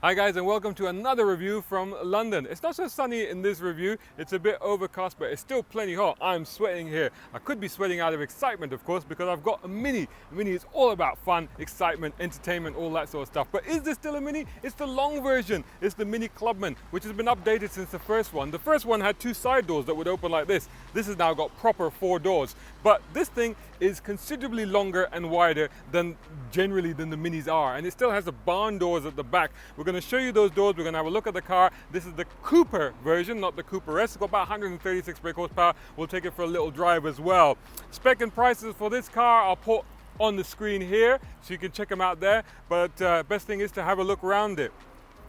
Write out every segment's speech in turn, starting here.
Hi guys, and welcome to another review from London. It's not so sunny in this review, it's a bit overcast, but it's still plenty hot. I'm sweating here. I could be sweating out of excitement, of course, because I've got a Mini. A Mini is all about fun, excitement, entertainment, all that sort of stuff. But is this still a Mini? It's the long version. It's the Mini Clubman, which has been updated since the first one. The first one had two side doors that would open like this. This has now got proper four doors. But this thing is considerably longer and wider than generally than the Minis are, and it still has the barn doors at the back. We're going to show you those doors. We're going to have a look at the car. This is the Cooper version, not the Cooper S. It's got about 136 brake horsepower. We'll take it for a little drive as well. Spec and prices for this car I'll put on the screen here so you can check them out there, but best thing is to have a look around it.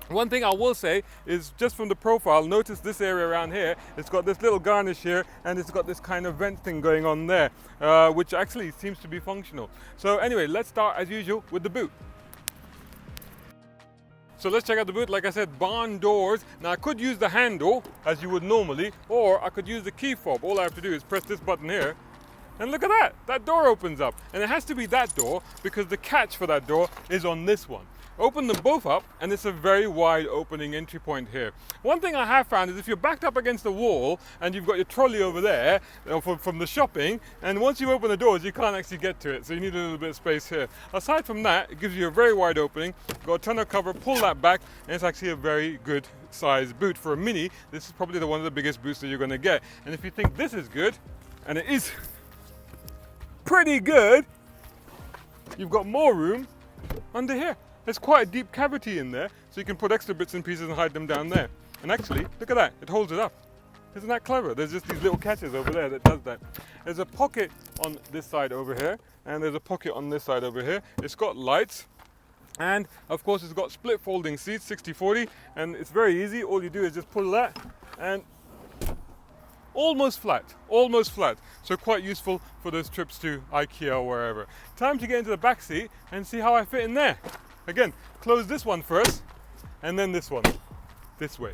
One thing I will say is, just from the profile, notice this area around here. It's got this little garnish here, and it's got this kind of vent thing going on there, which actually seems to be functional. So anyway, let's start as usual with the boot. So let's check out the boot. Like I said, barn doors. Now I could use the handle as you would normally, or I could use the key fob. All I have to do is press this button here, and look at that. That door opens up, and it has to be that door because the catch for that door is on this one. Open them both up, and it's a very wide opening entry point here. One thing I have found is if you're backed up against the wall and you've got your trolley over there from the shopping, and once you open the doors you can't actually get to it, so you need a little bit of space here. Aside from that, it gives you a very wide opening, got a ton of cover, pull that back, and it's actually a very good size boot. For a Mini, this is probably one of the biggest boots that you're going to get. And if you think this is good, and it is pretty good, you've got more room under here. There's quite a deep cavity in there, so you can put extra bits and pieces and hide them down there. And actually, look at that, it holds it up. Isn't that clever? There's just these little catches over there that does that. There's a pocket on this side over here, and there's a pocket on this side over here. It's got lights, and of course it's got split folding seats, 60/40, and it's very easy. All you do is just pull that, and almost flat. So quite useful for those trips to IKEA or wherever. Time to get into the back seat and see how I fit in there. Again, close this one first, and then this one, this way.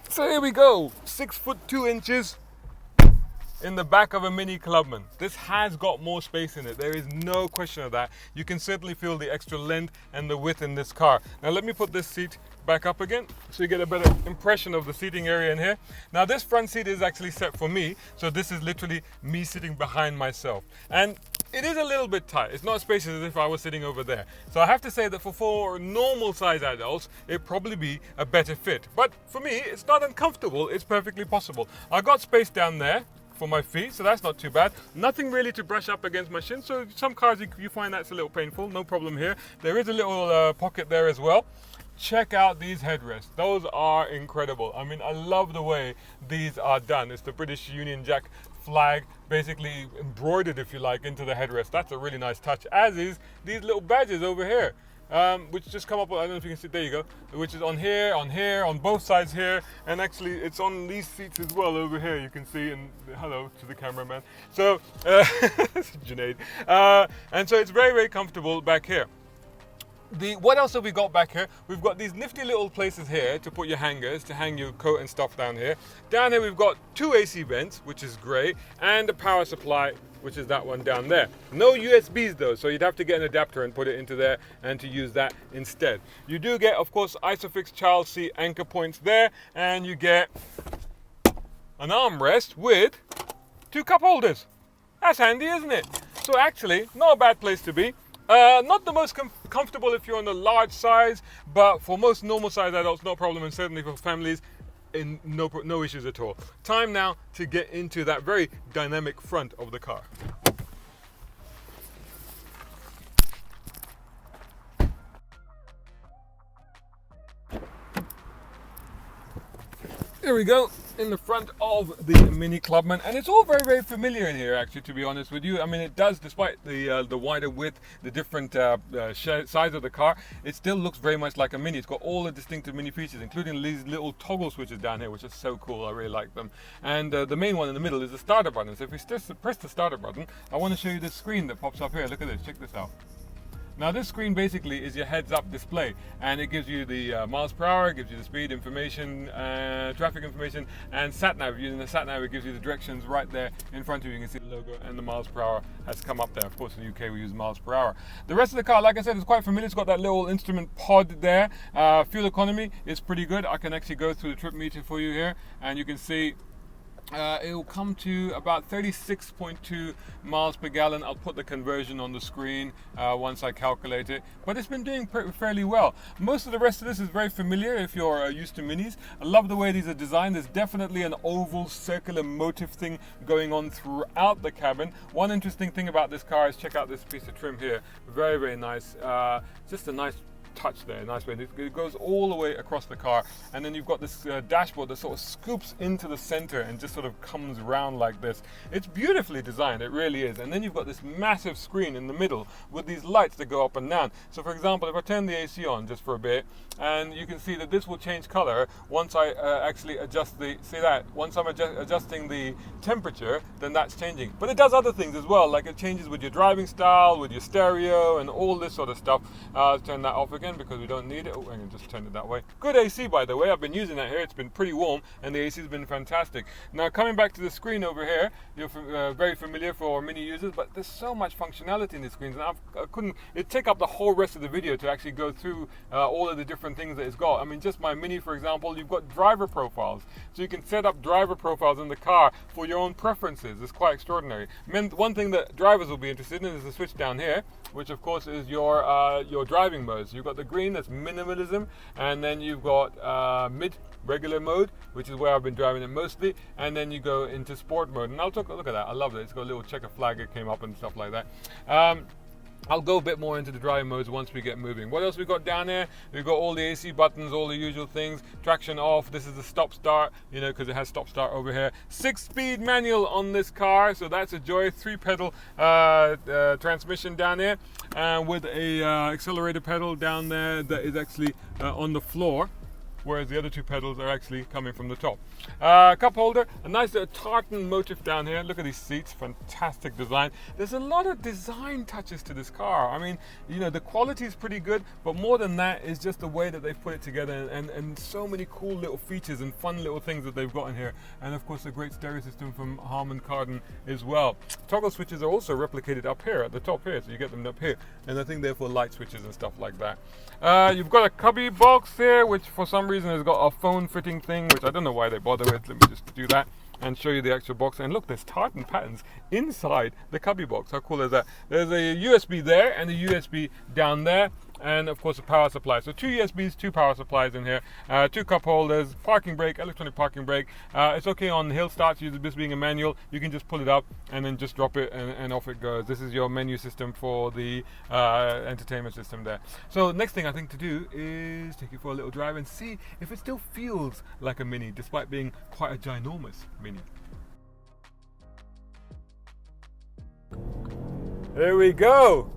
So here we go, 6'2" in the back of a Mini Clubman. This has got more space in it, there is no question of that. You can certainly feel the extra length and the width in this car. Now let me put this seat back up again so you get a better impression of the seating area in here. Now this front seat is actually set for me, so this is literally me sitting behind myself. And it is a little bit tight. It's not as spacious as if I was sitting over there. So I have to say that for normal size adults, it'd probably be a better fit. But for me, it's not uncomfortable, it's perfectly possible. I've got space down there for my feet, so that's not too bad. Nothing really to brush up against my shin, so some cars you find that's a little painful. No problem here. There is a little pocket there as well. Check out these headrests. Those are incredible. I mean, I love the way these are done. It's the British Union Jack flag basically embroidered, if you like, into the headrest. That's a really nice touch, as is these little badges over here. Which just come up, I don't know if you can see, there you go, which is on here, on both sides here, and actually it's on these seats as well over here, you can see, and hello to the cameraman. So, Junaid. And so it's very, very comfortable back here. What else have we got back here? We've got these nifty little places here to put your hangers, to hang your coat and stuff down here. Down here we've got two AC vents, which is great, and a power supply, which is that one down there. No USBs though, so you'd have to get an adapter and put it into there and to use that instead. You do get, of course, Isofix child seat anchor points there, and you get an armrest with two cup holders. That's handy, isn't it? So actually, not a bad place to be. Not the most comfortable if you're on the large size, but for most normal size adults, no problem, and certainly for families, no issues at all. Time now to get into that very dynamic front of the car. Here we go, in the front of the Mini Clubman, and it's all very, very familiar in here, actually, to be honest with you. I mean, it does, despite the wider width, the different size of the car, it still looks very much like a Mini. It's got all the distinctive Mini features, including these little toggle switches down here, which are so cool. I really like them. And the main one in the middle is the starter button. So if we press the starter button, I want to show you this screen that pops up here. Look at this, check this out. Now this screen basically is your heads-up display, and it gives you the miles per hour, it gives you the speed information, traffic information, and sat-nav. Using the sat-nav, it gives you the directions right there in front of you. You can see the logo and the miles per hour has come up there. Of course, in the UK we use miles per hour. The rest of the car, like I said, is quite familiar. It's got that little instrument pod there. Fuel economy is pretty good. I can actually go through the trip meter for you here, and you can see it will come to about 36.2 miles per gallon. I'll put the conversion on the screen once I calculate it. But it's been doing fairly well. Most of the rest of this is very familiar if you're used to Minis. I love the way these are designed. There's definitely an oval circular motif thing going on throughout the cabin. One interesting thing about this car is check out this piece of trim here. Very, very nice. Just a nice touch there, nice way. It goes all the way across the car, and then you've got this dashboard that sort of scoops into the center and just sort of comes around like this. It's beautifully designed, it really is. And then you've got this massive screen in the middle with these lights that go up and down. So for example, if I turn the AC on just for a bit, and you can see that this will change color once I actually adjust the, see that, once I'm adjusting the temperature, then that's changing. But it does other things as well, like it changes with your driving style, with your stereo, and all this sort of stuff. Let's turn that off again because we don't need it. Oh, I can just turn it that way. Good AC, by the way. I've been using that here. It's been pretty warm, and the AC has been fantastic. Now, coming back to the screen over here, you're very familiar for Mini users, but there's so much functionality in the screens, and it'd take up the whole rest of the video to actually go through all of the different things that it's got. I mean, just my Mini, for example, you've got driver profiles. So you can set up driver profiles in the car for your own preferences. It's quite extraordinary. One thing that drivers will be interested in is the switch down here, which of course is your driving modes. You've got the green, that's minimalism, and then you've got mid regular mode, which is where I've been driving it mostly, and then you go into sport mode. And I'll take a look at that. I love it. It's got a little checker flag that came up and stuff like that. I'll go a bit more into the driving modes once we get moving. What else we got down there? We've got all the AC buttons, all the usual things. Traction off. This is the stop start, you know, because it has stop start over here. 6-speed manual on this car, so that's a joy. 3-pedal transmission down there, with a accelerator pedal down there that is actually on the floor, whereas the other 2 pedals are actually coming from the top. Cup holder, a nice tartan motif down here. Look at these seats, fantastic design. There's a lot of design touches to this car. I mean, you know, the quality is pretty good, but more than that is just the way that they've put it together, and so many cool little features and fun little things that they've got in here. And of course, a great stereo system from Harman Kardon as well. Toggle switches are also replicated up here at the top here, so you get them up here, and I think they're for light switches and stuff like that. You've got a cubby box here, which for some reason has got a phone fitting thing, which I don't know why they bother with. Let me just do that and show you the actual box. And look, there's tartan patterns inside the cubby box. How cool is that? There's a USB there and a USB down there, and of course a power supply. So 2 USBs, 2 power supplies in here, 2 cup holders, parking brake, electronic parking brake. It's okay on hill starts. This being a manual, you can just pull it up and then just drop it, and off it goes. This is your menu system for the entertainment system there. So next thing I think to do is take you for a little drive and see if it still feels like a Mini, despite being quite a ginormous Mini. There we go.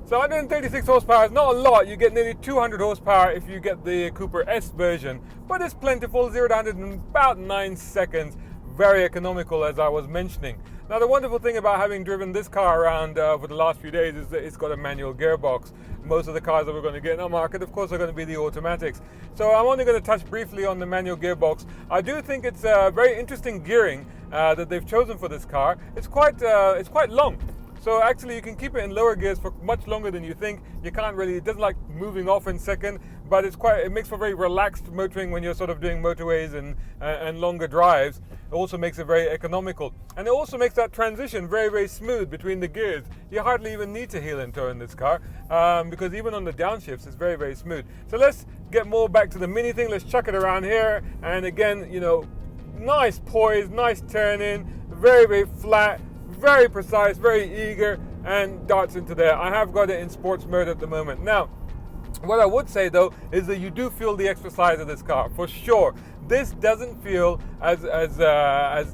So 136 horsepower is not a lot. You get nearly 200 horsepower if you get the Cooper S version, but it's plentiful. 0 to 100 in about 9 seconds. Very economical, as I was mentioning. Now, the wonderful thing about having driven this car around for the last few days is that it's got a manual gearbox. Most of the cars that we're going to get in our market, of course, are going to be the automatics. So I'm only going to touch briefly on the manual gearbox. I do think it's very interesting gearing that they've chosen for this car. It's quite long. So actually you can keep it in lower gears for much longer than you think. You can't really, it doesn't like moving off in second, but it makes for very relaxed motoring when you're sort of doing motorways and longer drives. It also makes it very economical. And it also makes that transition very, very smooth between the gears. You hardly even need to heel and toe in this car, because even on the downshifts, it's very, very smooth. So let's get more back to the Mini thing. Let's chuck it around here. And again, you know, nice poise, nice turn in, very, very flat, very precise, very eager, and darts into there. I have got it in sports mode at the moment. Now, what I would say though is that you do feel the extra size of this car for sure, this doesn't feel as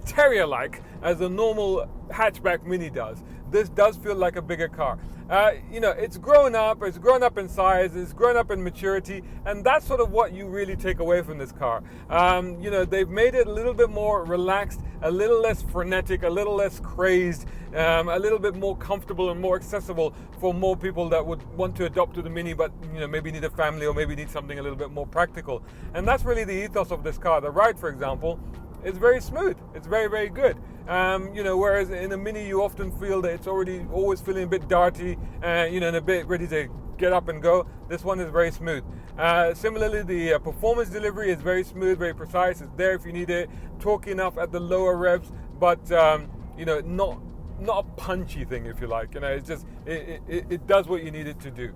terrier-like as a normal hatchback Mini does. This does feel like a bigger car. It's grown up in size, it's grown up in maturity, and that's sort of what you really take away from this car. They've made it a little bit more relaxed, a little less frenetic, a little less crazed, a little bit more comfortable and more accessible for more people that would want to adopt to the Mini, but maybe need a family or maybe need something a little bit more practical. And that's really the ethos of this car. The ride, for example, is very smooth. It's very, very good. Whereas in a Mini you often feel that it's always feeling a bit darty, and a bit ready to get up and go. This one is very smooth. Similarly, the performance delivery is very smooth, very precise. It's there if you need it, torquey enough at the lower revs, but not a punchy thing, if you like. It's just it does what you need it to do.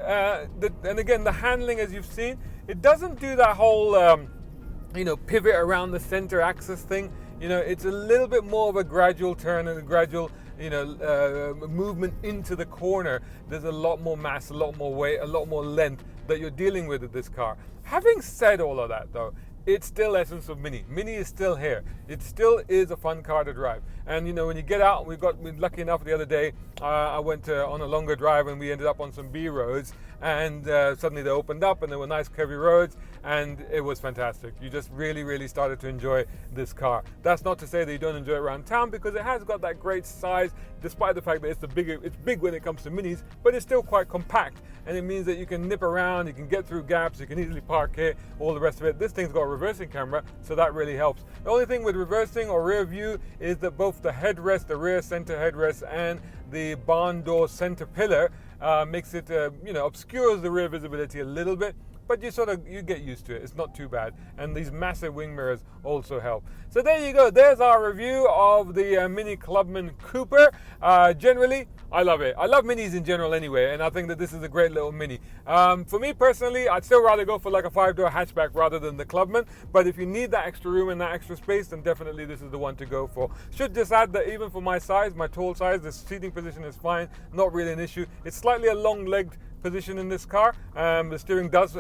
And again, the handling, as you've seen, it doesn't do that whole pivot around the center axis thing. It's a little bit more of a gradual turn and a gradual movement into the corner. There's a lot more mass, a lot more weight, a lot more length that you're dealing with this car. Having said all of that, though, it's still essence of Mini. Mini is still here. It still is a fun car to drive. And when you get out, we're lucky enough the other day, I went on a longer drive and we ended up on some B roads, and suddenly they opened up and there were nice curvy roads, and it was fantastic. You just really, really started to enjoy this car. That's not to say that you don't enjoy it around town, because it has got that great size, despite the fact that it's big when it comes to Minis, but it's still quite compact. And it means that you can nip around, you can get through gaps, you can easily park here, all the rest of it. This thing's got a reversing camera, so that really helps. The only thing with reversing or rear view is that both the headrest, the rear center headrest, and the barn door center pillar makes it, obscures the rear visibility a little bit. But you get used to it. It's not too bad. And these massive wing mirrors also help. So there you go. There's our review of the Mini Clubman Cooper. Generally, I love it. I love Minis in general anyway, and I think that this is a great little Mini. For me personally, I'd still rather go for like a 5-door hatchback rather than the Clubman. But if you need that extra room and that extra space, then definitely this is the one to go for. Should just add that even for my size, my tall size, the seating position is fine. Not really an issue. It's slightly a long-legged position in this car. The steering does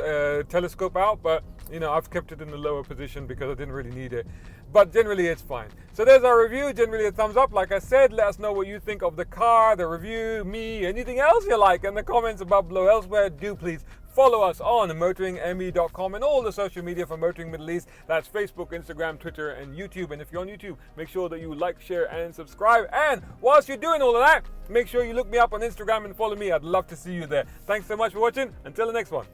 telescope out, but I've kept it in the lower position because I didn't really need it. But generally it's fine. So there's our review. Generally a thumbs up. Like I said, let us know what you think of the car, the review, me, anything else you like in the comments above below. Elsewhere, do please follow us on motoringme.com and all the social media for Motoring Middle East. That's Facebook, Instagram, Twitter, and YouTube. And if you're on YouTube, make sure that you like, share, and subscribe. And whilst you're doing all of that, make sure you look me up on Instagram and follow me. I'd love to see you there. Thanks so much for watching. Until the next one.